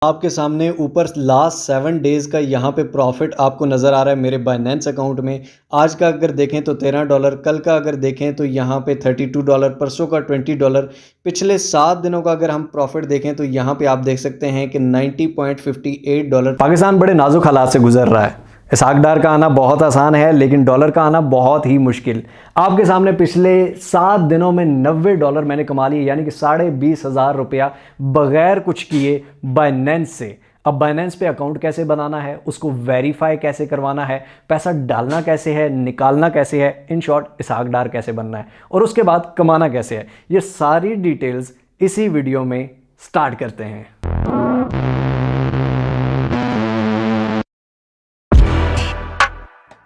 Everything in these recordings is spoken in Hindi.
आपके सामने ऊपर लास्ट 7 डेज़ का यहाँ पे प्रॉफिट आपको नज़र आ रहा है मेरे बाइनेंस अकाउंट में। आज का अगर देखें तो $13, कल का अगर देखें तो यहाँ पे $32, परसों का $20। पिछले 7 दिनों का अगर हम प्रॉफिट देखें तो यहाँ पे आप देख सकते हैं कि $90.58। पाकिस्तान बड़े नाजुक हालात से गुजर रहा है। इसहाक डार का आना बहुत आसान है लेकिन डॉलर का आना बहुत ही मुश्किल। आपके सामने पिछले 7 दिनों में $90 मैंने कमा लिए, यानी कि 20,500 रुपया बगैर कुछ किए बाइनेंस से। अब बाइनेंस पे अकाउंट कैसे बनाना है, उसको वेरीफाई कैसे करवाना है, पैसा डालना कैसे है, निकालना कैसे है, इन शॉर्ट इसहाक डार कैसे बनना है और उसके बाद कमाना कैसे है, ये सारी डिटेल्स इसी वीडियो में स्टार्ट करते हैं।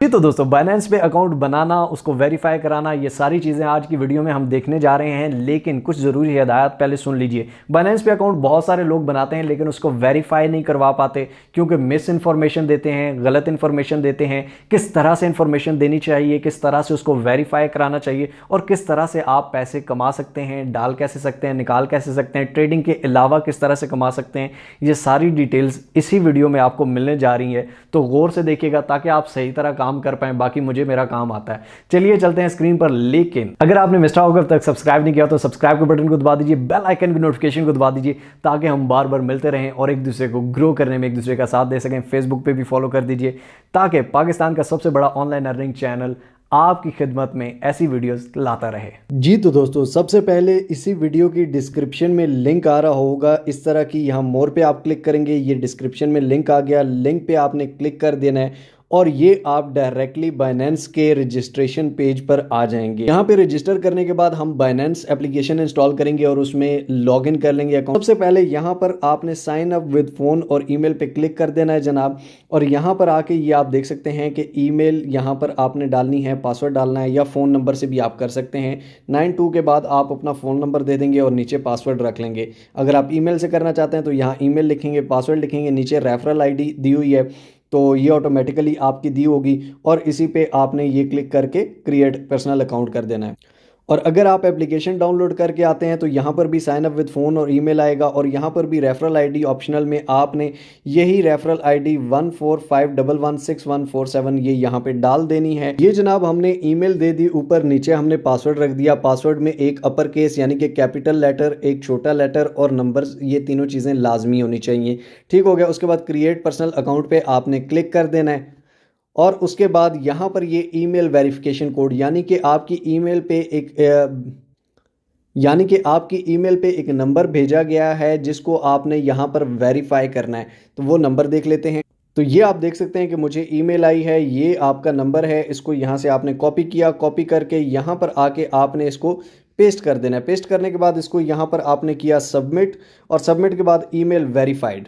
तो दोस्तों, बाइनेंस पे अकाउंट बनाना, उसको वेरीफाई कराना, ये सारी चीज़ें आज की वीडियो में हम देखने जा रहे हैं। लेकिन कुछ ज़रूरी हिदायत पहले सुन लीजिए। बाइनेंस पे अकाउंट बहुत सारे लोग बनाते हैं लेकिन उसको वेरीफाई नहीं करवा पाते क्योंकि मिस इन्फॉर्मेशन देते हैं, गलत इन्फॉर्मेशन देते हैं। किस तरह से इन्फॉर्मेशन देनी चाहिए, किस तरह से उसको वेरीफाई कराना चाहिए और किस तरह से आप पैसे कमा सकते हैं, डाल कैसे सकते हैं, निकाल कैसे सकते हैं, ट्रेडिंग के अलावा किस तरह से कमा सकते हैं, ये सारी डिटेल्स इसी वीडियो में आपको मिलने जा रही है। तो गौर से देखिएगा ताकि आप सही तरह काम कर पाए। बाकी मुझे मेरा काम आता है। चलिए चलते हैं स्क्रीन पर। लेकिन अगर आपने मिस्टर होकर अब तक सब्सक्राइब नहीं किया तो सब्सक्राइब के बटन को दबा दीजिए, बेल आइकन की नोटिफिकेशन को दबा दीजिए ताकि हम बार बार मिलते रहें और एक दूसरे को ग्रो करने में एक दूसरे का साथ दे सकें। फेसबुक पे भी फॉलो कर दीजिए ताकि पाकिस्तान का सबसे बड़ा ऑनलाइन अर्निंग चैनल आपकी खिदमत में ऐसी वीडियोस लाता रहे। जी तो दोस्तों, सबसे पहले इसी वीडियो की डिस्क्रिप्शन में लिंक आ रहा होगा इस तरह की, यहाँ मोर पे आप क्लिक करेंगे, ये डिस्क्रिप्शन में लिंक आ गया। लिंक पे आपने क्लिक कर देना है और ये आप डायरेक्टली बाइनेंस के रजिस्ट्रेशन पेज पर आ जाएंगे। यहाँ पे रजिस्टर करने के बाद हम बाइनेंस एप्लीकेशन इंस्टॉल करेंगे और उसमें लॉगिन कर लेंगे अकाउंट। सबसे पहले यहाँ पर आपने साइन अप विद फ़ोन और ईमेल पे क्लिक कर देना है जनाब। और यहाँ पर आके ये आप देख सकते हैं कि ईमेल यहाँ पर आपने डालनी है, पासवर्ड डालना है या फ़ोन नंबर से भी आप कर सकते हैं। 92 के बाद आप अपना फ़ोन नंबर दे देंगे और नीचे पासवर्ड रख लेंगे। अगर आप ईमेल से करना चाहते हैं तो यहाँ ईमेल लिखेंगे, पासवर्ड लिखेंगे, नीचे रेफरल आईडी दी हुई है तो ये ऑटोमेटिकली आपकी दी होगी और इसी पे आपने ये क्लिक करके क्रिएट पर्सनल अकाउंट कर देना है। और अगर आप एप्लीकेशन डाउनलोड करके आते हैं तो यहाँ पर भी साइन अप विद फ़ोन और ईमेल आएगा और यहाँ पर भी रेफरल आईडी ऑप्शनल में आपने यही रेफरल आईडी 14511647 ये यहाँ पे डाल देनी है। ये जनाब हमने ईमेल दे दी, ऊपर नीचे हमने पासवर्ड रख दिया। पासवर्ड में एक अपर केस यानी कि कैपिटल लेटर, एक छोटा लेटर और नंबर्स, ये तीनों चीज़ें लाजमी होनी चाहिए। ठीक हो गया। उसके बाद क्रिएट पर्सनल अकाउंट पे आपने क्लिक कर देना है और उसके बाद यहाँ पर ये ईमेल वेरिफिकेशन कोड यानी कि आपकी ईमेल पे एक नंबर भेजा गया है जिसको आपने यहाँ पर वेरीफाई करना है। तो वो नंबर देख लेते हैं। तो ये आप देख सकते हैं कि मुझे ईमेल आई है, ये आपका नंबर है। इसको यहाँ से आपने कॉपी किया, कॉपी करके यहाँ पर आके आपने इसको पेस्ट कर देना है। पेस्ट करने के बाद इसको यहाँ पर आपने किया सबमिट और सबमिट के बाद ईमेल वेरीफाइड।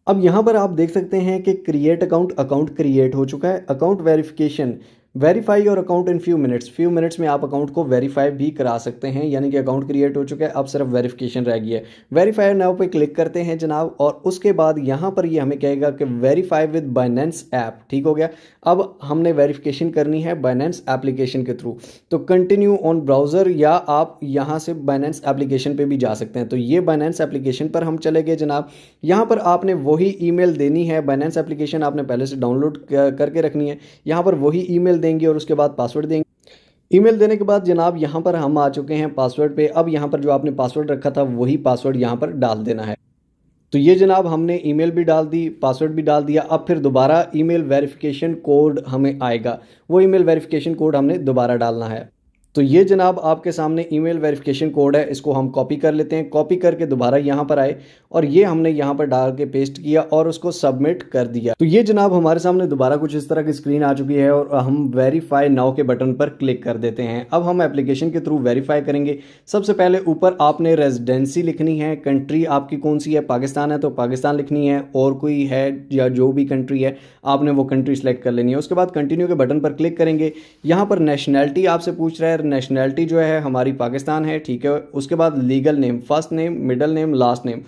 अब यहाँ पर आप देख सकते हैं कि क्रिएट अकाउंट क्रिएट हो चुका है। Account verification, verify your account in few minutes में आप अकाउंट को वेरीफाई भी करा सकते हैं, यानी कि अकाउंट क्रिएट हो चुका है, अब सिर्फ वेरिफिकेशन रह गया है। वेरीफाई नाउ पे क्लिक करते हैं जनाब और उसके बाद यहाँ पर ये हमें कहेगा कि वेरीफाई विद बाइनेंस ऐप। ठीक हो गया। अब हमने वेरिफिकेशन करनी है बाइनेंस एप्लीकेशन के थ्रू, तो कंटिन्यू ऑन ब्राउज़र या आप यहाँ से बाइनेंस एप्लीकेशन पे भी जा सकते हैं। तो ये बाइनेंस एप्लीकेशन पर हम चले गए जनाब। यहाँ पर आपने वही ईमेल देनी है, बाइनेंस एप्लीकेशन आपने पहले से डाउनलोड करके रखनी है। यहाँ पर वही ईमेल देंगे और उसके बाद पासवर्ड देंगे। ईमेल देने के बाद जनाब यहाँ पर हम आ चुके हैं पासवर्ड पे। अब यहाँ पर जो आपने पासवर्ड रखा था वही पासवर्ड यहाँ पर डाल देना है। तो ये जनाब हमने ईमेल भी डाल दी, पासवर्ड भी डाल दिया। अब फिर दोबारा ईमेल वेरिफिकेशन कोड हमें आएगा, वो ईमेल वेरिफिकेशन कोड हमने दोबारा डालना है। तो ये जनाब आपके सामने ईमेल वेरिफिकेशन कोड है, इसको हम कॉपी कर लेते हैं। कॉपी करके दोबारा यहाँ पर आए और ये हमने यहाँ पर डाल के पेस्ट किया और उसको सबमिट कर दिया। तो ये जनाब हमारे सामने दोबारा कुछ इस तरह की स्क्रीन आ चुकी है और हम वेरीफाई नाउ के बटन पर क्लिक कर देते हैं। अब हम एप्लीकेशन के थ्रू वेरीफाई करेंगे। सबसे पहले ऊपर आपने रेजिडेंसी लिखनी है, कंट्री आपकी कौन सी है, पाकिस्तान है तो पाकिस्तान लिखनी है, और कोई है या जो भी कंट्री है आपने वो कंट्री सेलेक्ट कर लेनी है। उसके बाद कंटिन्यू के बटन पर क्लिक करेंगे। यहाँ पर नेशनैलिटी आपसे पूछ रहा है, नेशनैलिटी जो है हमारी पाकिस्तान है। ठीक है। उसके बाद legal name, first name, middle name, last name,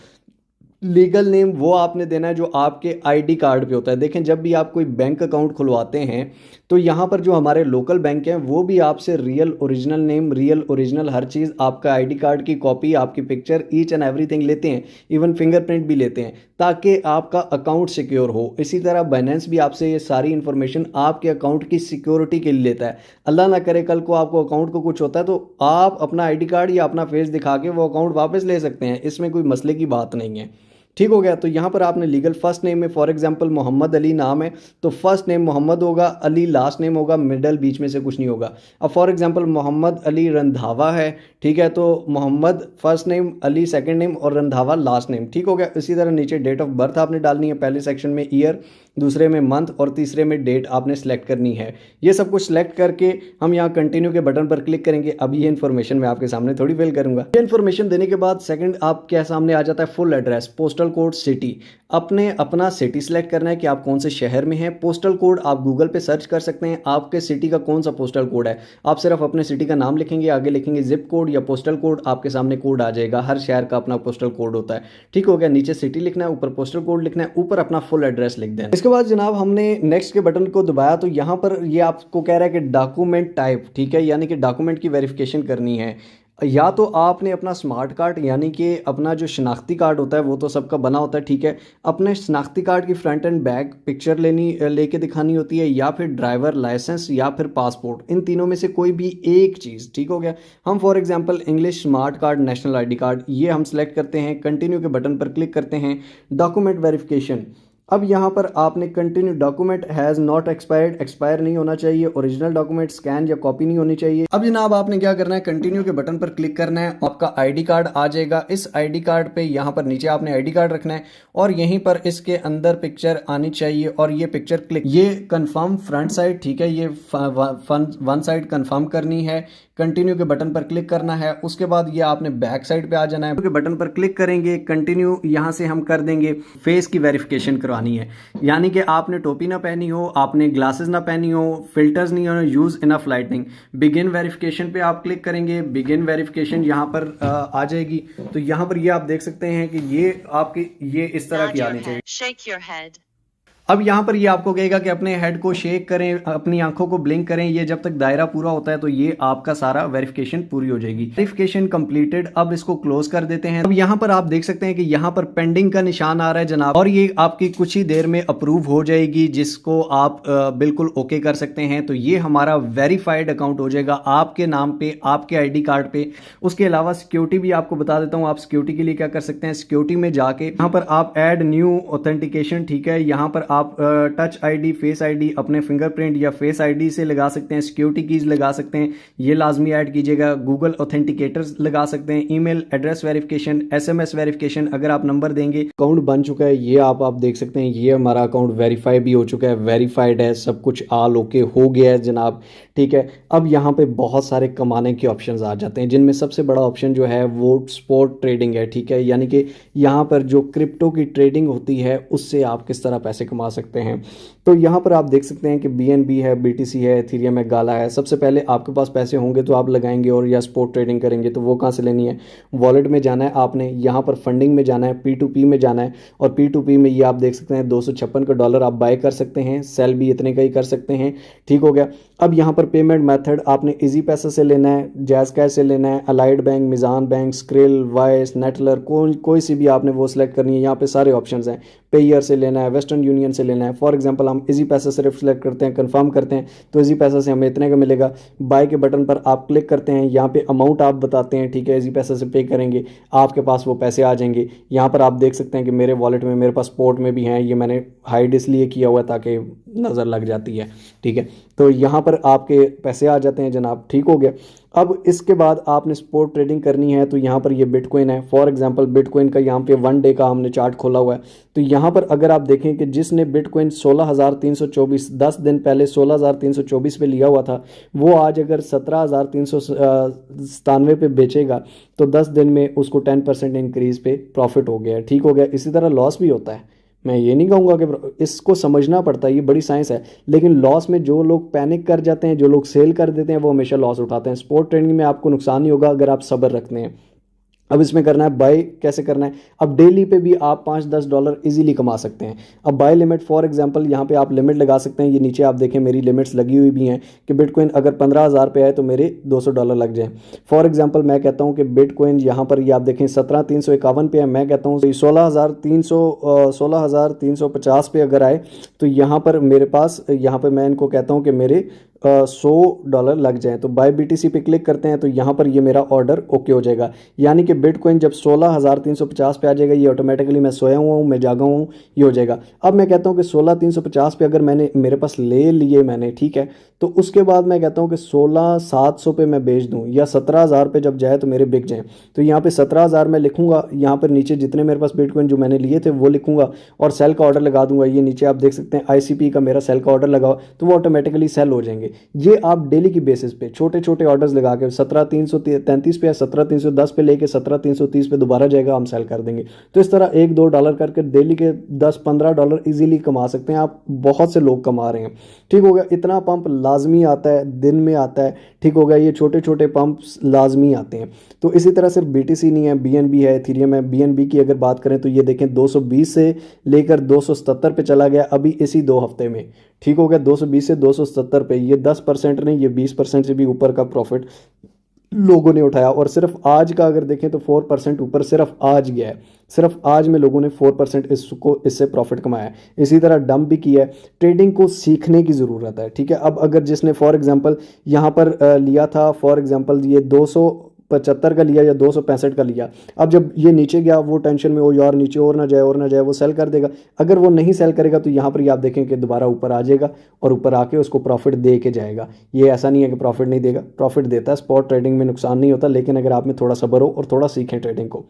legal name वो आपने देना है जो आपके आईडी कार्ड पे होता है। देखें, जब भी आप कोई बैंक अकाउंट खुलवाते हैं तो यहाँ पर जो हमारे लोकल बैंक हैं वो भी आपसे real original name, real original हर चीज़, आपका आईडी कार्ड की कॉपी, आपकी पिक्चर, ईच एंड एवरीथिंग लेते हैं, इवन फिंगरप्रिंट भी लेते हैं, ताकि आपका अकाउंट सिक्योर हो। इसी तरह बाइनेंस भी आपसे ये सारी इन्फॉर्मेशन आपके अकाउंट की सिक्योरिटी के लिए लेता है। अल्लाह ना करे कल को आपको अकाउंट को कुछ होता है तो आप अपना आईडी कार्ड या अपना फेस दिखा के वो अकाउंट वापस ले सकते हैं, इसमें कोई मसले की बात नहीं है। ठीक हो गया। तो यहाँ पर आपने लीगल फर्स्ट नेम में फॉर एग्जांपल मोहम्मद अली नाम है तो फर्स्ट नेम मोहम्मद होगा, अली लास्ट नेम होगा, मिडल बीच में से कुछ नहीं होगा। अब फॉर एग्जांपल मोहम्मद अली रंधावा है, ठीक है, तो Mohammad first name, Ali second name और रंधावा लास्ट नेम। ठीक हो गया। इसी तरह नीचे डेट ऑफ बर्थ आपने डालनी है, पहले सेक्शन में ईयर, दूसरे में मंथ और तीसरे में डेट आपने सेलेक्ट करनी है। ये सब कुछ सेलेक्ट करके हम यहाँ कंटिन्यू के बटन पर क्लिक करेंगे। अब ये इन्फॉर्मेशन मैं आपके सामने थोड़ी फिल करूंगा। ये इन्फॉर्मेशन देने के बाद सेकंड आपके सामने आ जाता है full address, postal code, city. अपने अपना सिटी सेलेक्ट करना है कि आप कौन से शहर में हैं। पोस्टल कोड आप गूगल पे सर्च कर सकते हैं, आपके सिटी का कौन सा पोस्टल कोड है। आप सिर्फ अपने सिटी का नाम लिखेंगे, आगे लिखेंगे जिप कोड या पोस्टल कोड, आपके सामने कोड आ जाएगा। हर शहर का अपना पोस्टल कोड होता है। ठीक हो गया। नीचे सिटी लिखना है, ऊपर पोस्टल कोड लिखना है, ऊपर अपना फुल एड्रेस लिख देना। इसके बाद जनाब हमने नेक्स्ट के बटन को दबाया तो यहाँ पर ये आपको कह रहा है कि डॉक्यूमेंट टाइप, ठीक है, यानी कि डॉक्यूमेंट की वेरिफिकेशन करनी है। या तो आपने अपना स्मार्ट कार्ड यानी कि अपना जो शनाख्ती कार्ड होता है वो तो सबका बना होता है, ठीक है, अपने शनाख्ती कार्ड की फ्रंट एंड बैक पिक्चर लेके दिखानी होती है, या फिर ड्राइवर लाइसेंस या फिर पासपोर्ट, इन तीनों में से कोई भी एक चीज़। ठीक हो गया। हम for example English smart card, national ID card, ये हम सेलेक्ट करते हैं, कंटिन्यू के बटन पर क्लिक करते हैं, डॉक्यूमेंट वेरिफिकेशन। अब यहाँ पर आपने continue, document has not expired, expire नहीं होना चाहिए, ओरिजिनल डॉक्यूमेंट स्कैन या कॉपी नहीं होनी चाहिए। अब जनाब आपने क्या करना है, कंटिन्यू के बटन पर क्लिक करना है, आपका आईडी कार्ड आ जाएगा। इस आईडी कार्ड पे यहाँ पर नीचे आपने आईडी कार्ड रखना है और यहीं पर इसके अंदर पिक्चर आनी चाहिए और ये पिक्चर क्लिक, ये कंफर्म फ्रंट साइड, ठीक है, ये वन साइड कंफर्म करनी है। कंटिन्यू के बटन पर क्लिक करना है। उसके बाद ये आपने बैक साइड पे आ जाना है, के बटन पर क्लिक करेंगे, कंटिन्यू यहाँ से हम कर देंगे फेस की वेरिफिकेशन करवानी है, यानी कि आपने टोपी ना पहनी हो, आपने ग्लासेस ना पहनी हो, फिल्टर्स नहीं हो, use enough lightning. Begin verification पे आप क्लिक करेंगे, बिगिन वेरिफिकेशन यहाँ पर आ जाएगी। तो यहाँ पर ये आप देख सकते हैं कि ये आपकी ये इस तरह की आनी चाहिए। अब यहाँ पर ये आपको कहेगा कि अपने हेड को शेक करें, अपनी आंखों को ब्लिंक करें, ये जब तक दायरा पूरा होता है तो ये आपका सारा वेरिफिकेशन पूरी हो जाएगी। Verification completed. अब इसको क्लोज कर देते हैं। अब यहाँ पर आप देख सकते हैं कि यहाँ पर पेंडिंग का निशान आ रहा है जनाब, और ये आपकी कुछ ही देर में अप्रूव हो जाएगी, जिसको आप बिल्कुल ओके कर सकते हैं। तो ये हमारा वेरीफाइड अकाउंट हो जाएगा आपके नाम पे, आपके आईडी कार्ड पे। उसके अलावा सिक्योरिटी भी आपको बता देता हूँ, आप सिक्योरिटी के लिए क्या कर सकते हैं। सिक्योरिटी में जाके यहाँ पर आप ऐड न्यू ऑथेंटिकेशन, ठीक है, यहाँ पर आप टच आईडी, फेस आईडी, अपने फिंगरप्रिंट या फेस आईडी से लगा सकते हैं, सिक्योरिटी कीज लगा सकते हैं, ये लाजमी ऐड कीजिएगा। गूगल ऑथेंटिकेटर्स लगा सकते हैं, email address verification, SMS verification, अगर आप नंबर देंगे। अकाउंट बन चुका है, ये आप देख सकते हैं, ये हमारा अकाउंट वेरीफाई भी हो चुका है, वेरीफाइड है, सब कुछ ऑल ओके हो गया है जनाब। ठीक है। अब यहाँ पे बहुत सारे कमाने के ऑप्शंस आ जाते हैं, जिनमें सबसे बड़ा ऑप्शन जो है वो स्पॉट ट्रेडिंग है। ठीक है, यानी कि यहाँ पर जो क्रिप्टो की ट्रेडिंग होती है उससे आप किस तरह पैसे कमा सकते हैं। तो यहाँ पर आप देख सकते हैं कि BNB है, BTC है, एथेरियम है, गाला है। सबसे पहले आपके पास पैसे होंगे तो आप लगाएंगे, और या स्पॉट ट्रेडिंग करेंगे। तो वो कहाँ से लेनी है, वॉलेट में जाना है आपने, यहाँ पर फंडिंग में जाना है, P2P में जाना है, और P2P में ये आप देख सकते हैं $256 आप बाय कर सकते हैं, सेल भी इतने का ही कर सकते हैं। ठीक हो गया। अब यहाँ पर पेमेंट मेथड आपने इजी पैसा से लेना है, जैज़ कैश से लेना है, Allied Bank, Meezan bank, Skrill, Wise, Neteller, कोई सी भी आपने वो सिलेक्ट करनी है। यहाँ पे सारे ऑप्शंस हैं, पेयर से लेना है, वेस्टर्न यूनियन से लेना है। फॉर एग्जांपल हम इजी पैसा सिर्फ सेलेक्ट करते हैं, कंफर्म करते हैं, तो इजी पैसा से हमें इतने का मिलेगा। बाय के बटन पर आप क्लिक करते हैं, यहाँ पे अमाउंट आप बताते हैं, ठीक है, इजी पैसा से पे करेंगे, आपके पास वो पैसे आ जाएंगे। यहाँ पर आप देख सकते हैं कि मेरे वॉलेट में, मेरे पास स्पॉट में भी हैं, ये मैंने हाइड इसलिए किया हुआ है ताकि नज़र लग जाती है। ठीक है, तो यहाँ पर आपके पैसे आ जाते हैं जनाब। ठीक हो गया। अब इसके बाद आपने स्पॉट ट्रेडिंग करनी है, तो यहाँ पर ये बिटकॉइन है। फॉर एग्जांपल बिटकॉइन का यहाँ पे 1 डे का हमने चार्ट खोला हुआ है। तो यहाँ पर अगर आप देखें कि जिसने बिटकॉइन 16,324 10 दिन पहले 16,324 पे लिया हुआ था, वो आज अगर 17,397 पे बेचेगा तो 10 दिन में उसको 10% इंक्रीज पे प्रॉफिट हो गया। ठीक हो गया। इसी तरह लॉस भी होता है। मैं ये नहीं कहूँगा कि इसको समझना पड़ता है, ये बड़ी साइंस है, लेकिन लॉस में जो लोग पैनिक कर जाते हैं, जो लोग सेल कर देते हैं, वो हमेशा लॉस उठाते हैं। स्पॉट ट्रेडिंग में आपको नुकसान नहीं होगा अगर आप सब्र रखते हैं। अब इसमें करना है बाय, कैसे करना है। अब डेली पे भी आप $5-10 इजीली कमा सकते हैं। अब बाय लिमिट, फॉर एग्जांपल यहाँ पे आप लिमिट लगा सकते हैं। ये नीचे आप देखें मेरी लिमिट्स लगी हुई भी हैं कि बिटकॉइन अगर 15,000 पे आए तो मेरे $200 लग जाए। फॉर एग्जांपल मैं कहता हूँ कि बिटकॉइन यहाँ पर ये आप देखें 17,351 पे है, मैं कहता हूँ 16,350 पे अगर आए तो यहाँ पर मेरे पास, यहाँ पर मैं इनको कहता हूँ कि मेरे $100 लग जाए। तो बाय BTC पे क्लिक करते हैं तो यहाँ पर ये मेरा ऑर्डर ओके हो जाएगा। यानी कि बिटकॉइन जब 16,350 पे आ जाएगा, ये ऑटोमेटिकली मैं सोया हुआ हूँ, मैं जागा हूँ, ये हो जाएगा। अब मैं कहता हूँ कि 16,350 पे अगर मैंने मेरे पास ले लिए मैंने, ठीक है, तो उसके बाद मैं कहता हूँ कि 16,700 पे मैं बेच दूँ या 17,000 पे जब जाए तो मेरे बिक जाएँ। तो यहाँ पे 17,000 मैं लिखूंगा, यहाँ पर नीचे जितने मेरे पास बिटकॉइन जो मैंने लिए थे वो लिखूंगा और सेल का ऑर्डर लगा दूंगा। ये नीचे आप देख सकते हैं ICP का मेरा सेल का ऑर्डर लगा, तो वो ऑटोमेटिकली सेल हो जाएंगे। ये आप डेली की बेसिस पे छोटे छोटे ऑर्डर्स लगा के 17,333 पे या 17,310 पे लेके 17,330 पे दोबारा जाएगा, हम सेल कर देंगे। तो इस तरह $1-2 करके डेली के $10-15 इजीली कमा सकते हैं आप। बहुत से लोग कमा रहे हैं, ठीक हो गया। इतना पंप लाजमी आता है, दिन में आता है, ठीक हो गया। ये छोटे छोटे पंप लाजमी आते हैं। तो इसी तरह सिर्फ BTC नहीं है, BNB है, एथेरियम है। BNB की अगर बात करें तो ये देखें 220 से लेकर 277 पे चला गया अभी इसी 2 हफ्ते में, ठीक हो गया। 220 से 277 पे, ये 10% नहीं, ये 20% से भी ऊपर का प्रॉफिट लोगों ने उठाया। और सिर्फ आज का अगर देखें तो 4% ऊपर सिर्फ आज गया है। सिर्फ आज में लोगों ने 4% इससे प्रॉफिट कमाया है। इसी तरह डंप भी किया है। ट्रेडिंग को सीखने की ज़रूरत है, ठीक है। अब अगर जिसने फॉर एग्जांपल यहाँ पर लिया था, फॉर एग्जांपल ये 275 का लिया या 265 का लिया, अब जब ये नीचे गया वो टेंशन में, वो यार नीचे और ना जाए और ना जाए, वो सेल कर देगा। अगर वो नहीं सेल करेगा तो यहाँ पर ये आप देखें कि दोबारा ऊपर आ जाएगा और ऊपर आके उसको प्रॉफिट दे के जाएगा। ये ऐसा नहीं है कि प्रॉफिट नहीं देगा, प्रॉफिट देता है। स्पॉट ट्रेडिंग में नुकसान नहीं होता, लेकिन अगर आप में थोड़ा सब्र हो और थोड़ा सीखें ट्रेडिंग को।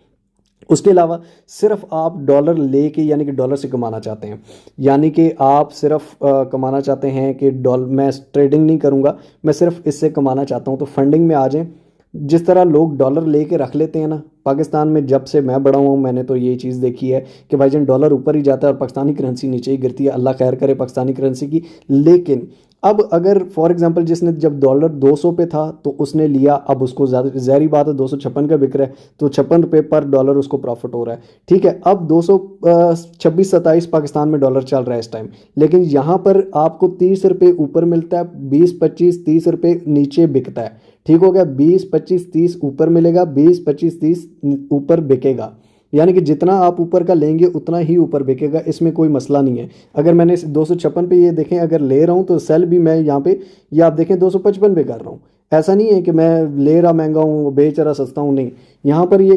उसके अलावा सिर्फ आप डॉलर लेके, यानी कि डॉलर से कमाना चाहते हैं, यानी कि आप सिर्फ कमाना चाहते हैं कि मैं ट्रेडिंग नहीं करूंगा, मैं सिर्फ इससे कमाना चाहता हूं, तो फंडिंग में आ जाएं। जिस तरह लोग डॉलर लेके रख लेते हैं ना, पाकिस्तान में जब से मैं बड़ा हूँ मैंने तो ये चीज़ देखी है कि भाईजान डॉलर ऊपर ही जाता है और पाकिस्तानी करेंसी नीचे ही गिरती है। अल्लाह खैर करे पाकिस्तानी करेंसी की। लेकिन अब अगर फॉर एग्जांपल जिसने जब डॉलर 200 पे था तो उसने लिया, अब उसको ज़्यादा ज़ाहिर बात है 256 का बिक रहा है, तो 56 रुपये पर डॉलर उसको प्रॉफिट हो रहा है, ठीक है। अब 226-27 पाकिस्तान में डॉलर चल रहा है इस टाइम, लेकिन यहाँ पर आपको 30 रुपये ऊपर मिलता है, 20-25-30 रुपये नीचे बिकता है, ठीक हो गया। 20-25-30 ऊपर मिलेगा, 20-25-30 ऊपर बिकेगा। यानी कि जितना आप ऊपर का लेंगे उतना ही ऊपर बिकेगा, इसमें कोई मसला नहीं है। अगर मैंने 256 पे ये देखें अगर ले रहा हूँ तो सेल भी मैं यहाँ पे, ये आप देखें 255 पे कर रहा हूँ। ऐसा नहीं है कि मैं ले रहा महंगा हूँ बेच रहा सस्ता हूँ, नहीं। यहाँ पर ये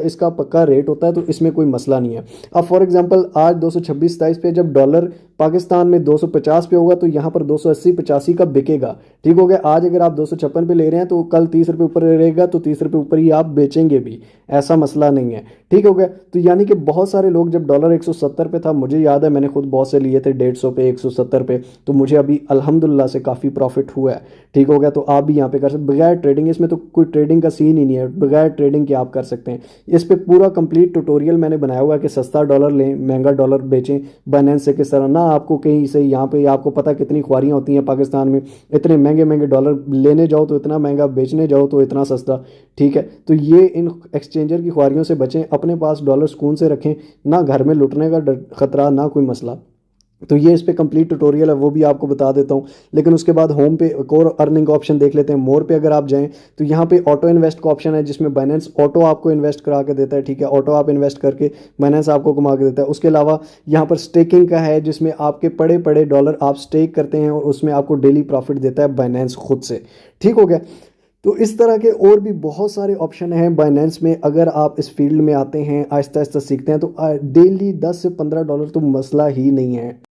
इसका पक्का रेट होता है, तो इसमें कोई मसला नहीं है। अब फॉर एग्जांपल आज 226-27 पे जब डॉलर पाकिस्तान में 250 पे होगा तो यहाँ पर 280-85 का बिकेगा, ठीक हो गया। आज अगर आप 256 पे ले रहे हैं तो कल 30 रुपये ऊपर रहेगा तो 30 रुपये ऊपर ही आप बेचेंगे भी, ऐसा मसला नहीं है, ठीक हो गया। तो यानी कि बहुत सारे लोग, जब डॉलर 170 पे था, मुझे याद है मैंने खुद बहुत से लिए थे 150 पे, 170 पे, तो मुझे अभी अल्हम्दुलिल्लाह से काफ़ी प्रॉफिट हुआ है, ठीक हो गया। तो आप भी यहाँ पे कर सकते बगैर ट्रेडिंग, इसमें तो कोई ट्रेडिंग का सीन ही नहीं है, बगैर ट्रेडिंग के आप कर सकते हैं। इस पे पूरा कंप्लीट ट्यूटोरियल मैंने बनाया हुआ है कि सस्ता डॉलर लें, महंगा डॉलर बेचें बाइनेंस से किस तरह, ना आपको कहीं से यहाँ पे आपको पता कितनी ख्वारियाँ होती हैं पाकिस्तान में, इतने महंगे महंगे डॉलर लेने जाओ तो इतना महंगा, बेचने जाओ तो इतना सस्ता, ठीक है। तो ये इन एक्सचेंजर की ख्वारियों से बचें, अपने पास डॉलर सुकून से रखें, ना घर में लुटने का खतरा, ना कोई मसला। तो ये इस पे कंप्लीट ट्यूटोरियल है, वो भी आपको बता देता हूँ। लेकिन उसके बाद होम पे एक और अर्निंग ऑप्शन देख लेते हैं। मोर पे अगर आप जाएं तो यहाँ पे ऑटो इन्वेस्ट का ऑप्शन है, जिसमें बाइनेंस ऑटो आपको इन्वेस्ट करा के देता है, ठीक है। ऑटो आप इन्वेस्ट करके बाइनेंस आपको कमा के देता है। उसके अलावा यहाँ पर स्टेकिंग का है, जिसमें आपके पड़े पड़े डॉलर आप स्टेक करते हैं और उसमें आपको डेली प्रॉफिट देता है बाइनेंस खुद से, ठीक हो गया। तो इस तरह के और भी बहुत सारे ऑप्शन हैं बाइनेंस में। अगर आप इस फील्ड में आते हैं, आहिस्ता आहिस्ता सीखते हैं, तो डेली $10 से $15 तो मसला ही नहीं है।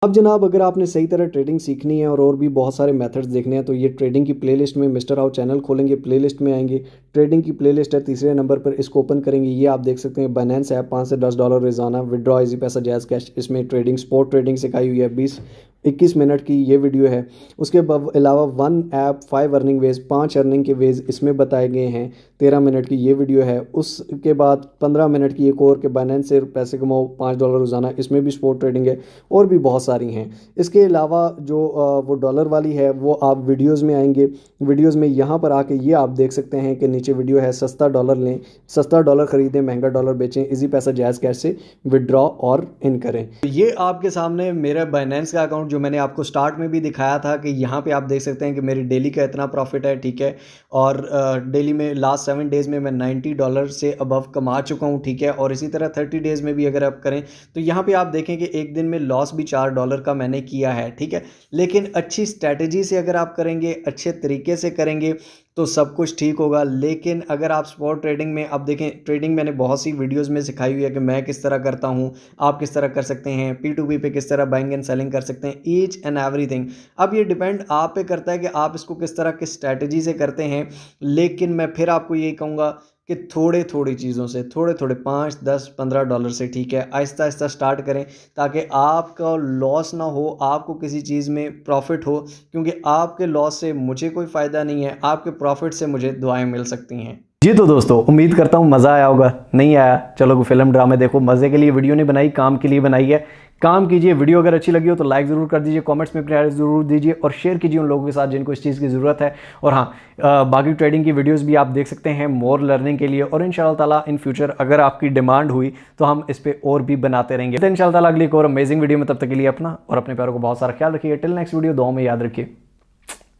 अब जनाब अगर आपने सही तरह ट्रेडिंग सीखनी है और भी बहुत सारे मेथड्स देखने हैं, तो ये ट्रेडिंग की प्लेलिस्ट में मिस्टर हाउ चैनल खोलेंगे, प्लेलिस्ट में आएंगे, ट्रेडिंग की प्लेलिस्ट है तीसरे नंबर पर, इसको ओपन करेंगे। ये आप देख सकते हैं बाइनेंस ऐप, $5 से $10 रोजाना विड्रॉ, इजी पैसा, जायज़ कैश, इसमें ट्रेडिंग स्पॉट ट्रेडिंग सिखाई हुई है। 20-21 मिनट की ये वीडियो है। उसके अलावा 1 ऐप 5 अर्निंग वेज, 5 अर्निंग के वेज इसमें बताए गए हैं। 13 मिनट की ये वीडियो है। उसके बाद 15 मिनट की एक और के बाइनेंस से पैसे कमाओ $5 रोजाना, इसमें भी स्पॉट ट्रेडिंग है और भी बहुत सारी हैं। इसके अलावा जो वो डॉलर वाली है वो आप वीडियोज़ में आएंगे, वीडियोज़ में यहाँ पर आके ये आप देख सकते हैं कि नीचे वीडियो है सस्ता डॉलर लें, सस्ता डॉलर ख़रीदें, महंगा डॉलर बेचें, इजी पैसा जायज़ कैश से विड्रॉ और इन करें। तो ये आपके सामने मेरा बाइनेंस का अकाउंट जो मैंने आपको स्टार्ट में भी दिखाया था कि यहाँ पे आप देख सकते हैं कि मेरी डेली का इतना प्रॉफिट है, ठीक है। और डेली में लास्ट 7 डेज़ में मैं $90 से अबव कमा चुका हूँ, ठीक है। और इसी तरह 30 डेज़ में भी अगर आप करें तो यहाँ पे आप देखें कि एक दिन में लॉस भी $4 का मैंने किया है, ठीक है। लेकिन अच्छी स्ट्रैटेजी से अगर आप करेंगे, अच्छे तरीके से करेंगे तो सब कुछ ठीक होगा। लेकिन अगर आप स्पॉट ट्रेडिंग में, आप देखें ट्रेडिंग मैंने बहुत सी वीडियोस में सिखाई हुई है कि मैं किस तरह करता हूं, आप किस तरह कर सकते हैं, P2P पे किस तरह बाइंग एंड सेलिंग कर सकते हैं, ईच एंड एवरीथिंग। अब ये डिपेंड आप पे करता है कि आप इसको किस तरह की स्ट्रैटेजी से करते हैं। लेकिन मैं फिर आपको यही कहूँगा कि थोड़े थोड़ी चीज़ों से, थोड़े थोड़े $5, $10, $15 से, ठीक है, आहिस्ता आहिस्ता स्टार्ट करें ताकि आपका लॉस ना हो, आपको किसी चीज़ में प्रॉफिट हो। क्योंकि आपके लॉस से मुझे कोई फ़ायदा नहीं है, आपके प्रॉफिट से मुझे दुआएं मिल सकती हैं। जी तो दोस्तों, उम्मीद करता हूँ मज़ा आया होगा। नहीं आया चलो कोई फिल्म ड्रामे देखो, मज़े के लिए वीडियो नहीं बनाई, काम के लिए बनाई है। काम कीजिए, वीडियो अगर अच्छी लगी हो तो लाइक ज़रूर कर दीजिए, कमेंट्स में अपनी राय ज़रूर दीजिए और शेयर कीजिए उन लोगों के साथ जिनको इस चीज़ की ज़रूरत है। और हाँ, बाकी ट्रेडिंग की वीडियोस भी आप देख सकते हैं मोर लर्निंग के लिए। और इंशाअल्लाह ताला इन फ्यूचर अगर आपकी डिमांड हुई तो हम इस पर और भी बनाते रहेंगे। तो इंशाअल्लाह ताला अगली एक और अमेजिंग वीडियो में, तब तक के लिए अपना और अपने प्यारों को बहुत सारा ख्याल रखिए। टिल नेक्स्ट वीडियो, दुआ में याद रखिए।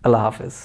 अल्लाह हाफिज़।